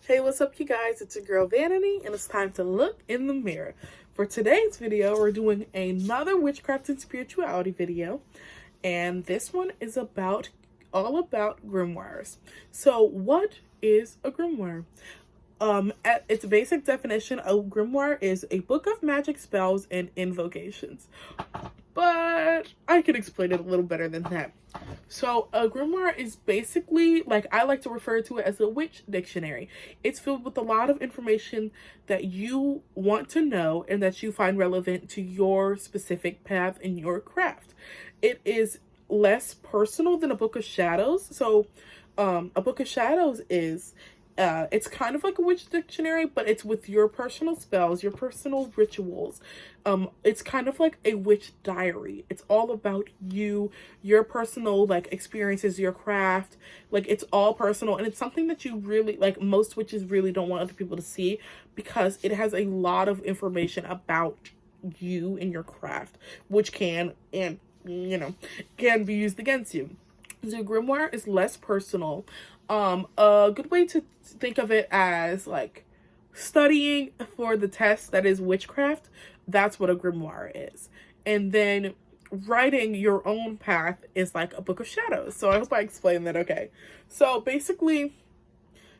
Hey, what's up, you guys? It's your girl Vanity, and it's time to look in the mirror. For today's video, we're doing another witchcraft and spirituality video, and this one is all about grimoires. So, what is a grimoire? At its basic definition, a grimoire is a book of magic spells and invocations. But I can explain it a little better than that. So a grimoire is basically, like, I like to refer to it as a witch dictionary. It's filled with a lot of information that you want to know and that you find relevant to your specific path in your craft. It is less personal than a book of shadows. So a book of shadows is it's kind of like a witch dictionary, but it's with your personal spells, your personal rituals. It's kind of like a witch diary. It's all about you, your personal, like, experiences, your craft. Like, it's all personal, and it's something that you really, like, most witches really don't want other people to see, because it has a lot of information about you and your craft, which can be used against you. The grimoire is less personal. A good way to think of it as, like, studying for the test that is witchcraft. That's what a grimoire is. And then writing your own path is like a book of shadows. So I hope I explained that okay. So basically,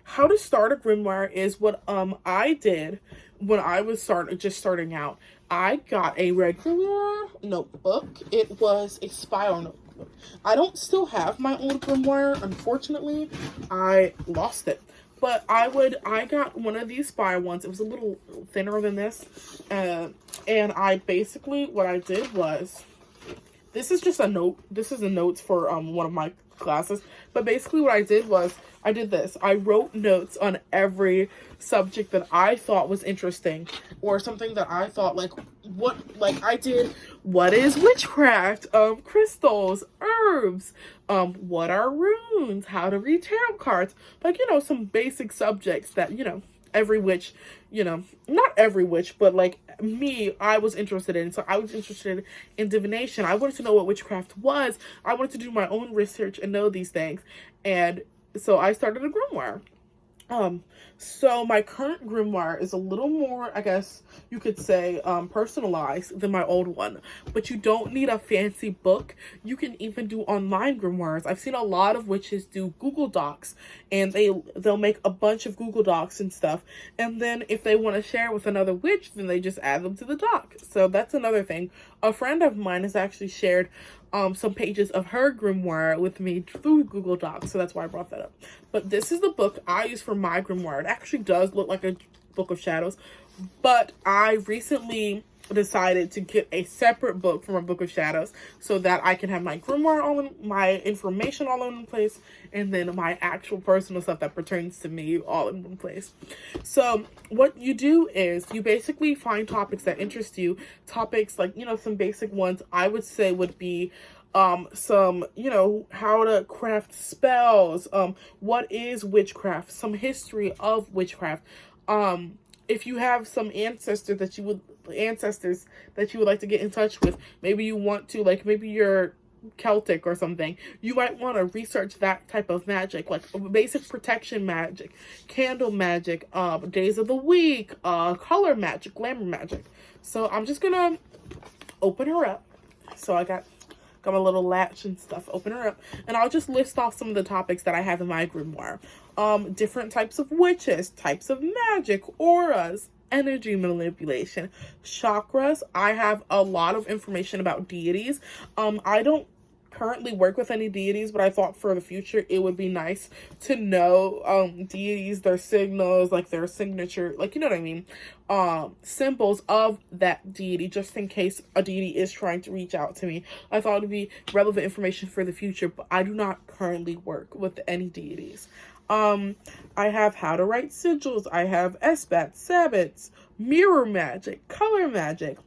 how to start a grimoire is what I did when I was starting out. I got a regular notebook. It was a spiral notebook. I don't still have my old grimoire, unfortunately. I lost it. But I got one of these spiral ones. It was a little thinner than this. And I basically, what I did was, this is just a note. This is a notes for one of my classes. But basically what I did was, I did this. I wrote notes on every subject that I thought was interesting, or something that I thought, I did, what is witchcraft, crystals, herbs, what are runes, how to read tarot cards, like, some basic subjects that, every witch, not every witch, but like me, I was interested in. So I was interested in divination. I wanted to know what witchcraft was. I wanted to do my own research and know these things. And so I started a grimoire. So my current grimoire is a little more, I guess you could say, personalized than my old one. But you don't need a fancy book. You can even do online grimoires. I've seen a lot of witches do Google Docs, and they'll make a bunch of Google Docs and stuff. And then if they want to share with another witch, then they just add them to the doc. So that's another thing. A friend of mine has actually shared some pages of her grimoire with me through Google Docs, so that's why I brought that up. But this is the book I use for my grimoire. It actually does look like a book of shadows, but I recently decided to get a separate book from a book of shadows so that I can have my grimoire all in, my information all in one place, and then my actual personal stuff that pertains to me all in one place. So what you do is you basically find topics that interest you, topics like, some basic ones I would say would be some, how to craft spells, what is witchcraft, some history of witchcraft, if you have some ancestors that you would like to get in touch with. Maybe you want to, like, maybe you're Celtic or something, you might want to research that type of magic, like basic protection magic, candle magic, days of the week, color magic, glamour magic. So I'm just gonna open her up. So I got my little latch and stuff. Open her up, and I'll just list off some of the topics that I have in my grimoire. Different types of witches, types of magic, auras, energy manipulation, chakras. I have a lot of information about deities. I don't currently work with any deities, but I thought for the future it would be nice to know deities, their signals, like their signature, like, you know what I mean, symbols of that deity, just in case a deity is trying to reach out to me. I thought it would be relevant information for the future, but I do not currently work with any deities. I have how to write sigils. I have esbats, sabbats, mirror magic, color magic,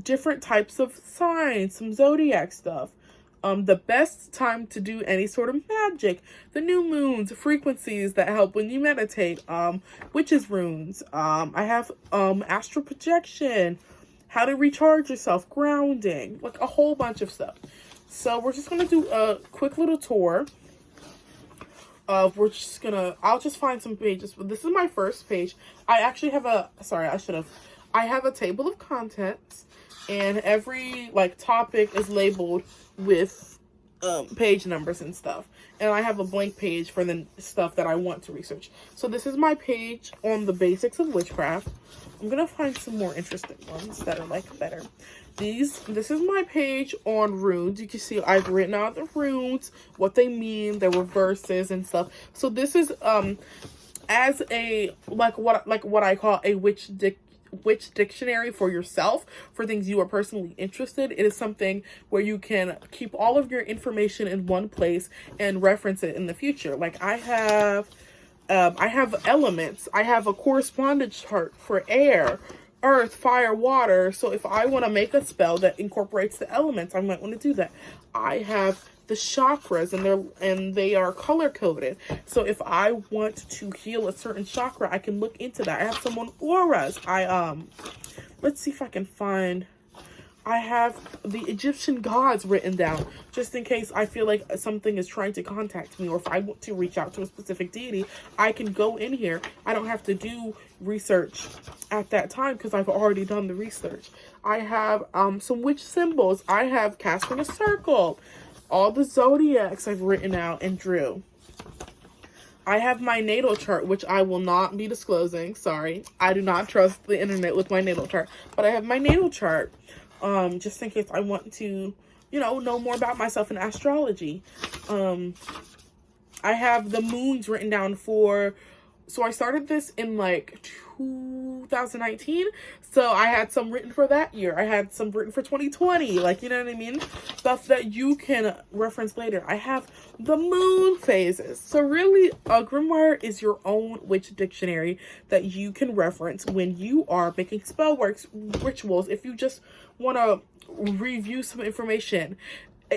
different types of signs, some zodiac stuff, the best time to do any sort of magic, the new moons, frequencies that help when you meditate, witches runes, I have astral projection, how to recharge yourself, grounding, like a whole bunch of stuff. So we're just going to do a quick little tour. I'll just find some pages. But this is my first page. I actually have I have a table of contents, and every like topic is labeled with page numbers and stuff. And I have a blank page for the stuff that I want to research. So this is my page on the basics of witchcraft. I'm gonna find some more interesting ones that are like better. This is my page on runes. You can see I've written out the runes, what they mean, their reverses and stuff. So this is as a what I call a witch dictionary for yourself, for things you are personally interested. It is something where you can keep all of your information in one place and reference it in the future. Like I have elements. I have a correspondence chart for air, earth, fire, water. So if I want to make a spell that incorporates the elements, I might want to do that. I have the chakras, and they are color coded. So if I want to heal a certain chakra, I can look into that. I have some on auras. Let's see if I can find. I have the Egyptian gods written down, just in case I feel like something is trying to contact me, or if I want to reach out to a specific deity, I can go in here. I don't have to do research at that time because I've already done the research. I have some witch symbols. I have casting a circle. All the zodiacs I've written out and drew. I have my natal chart, which I will not be disclosing. Sorry. I do not trust the internet with my natal chart. But I have my natal chart. Just in case I want to, know more about myself in astrology. I have the moons written down so I started this in like 2019. So I had some written for that year. I had some written for 2020. Like, you know what I mean? Stuff that you can reference later. I have the moon phases. So really, a grimoire is your own witch dictionary that you can reference when you are making spell works, rituals. If you just want to review some information,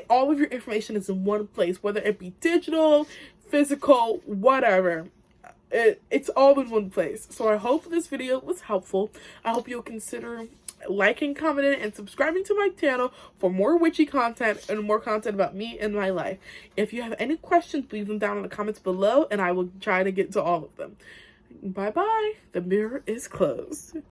all of your information is in one place, whether it be digital, physical, whatever. It's all in one place. So I hope this video was helpful. I hope you'll consider liking, commenting, and subscribing to my channel for more witchy content and more content about me and my life. If you have any questions, leave them down in the comments below, and I will try to get to all of them. Bye-bye. The mirror is closed.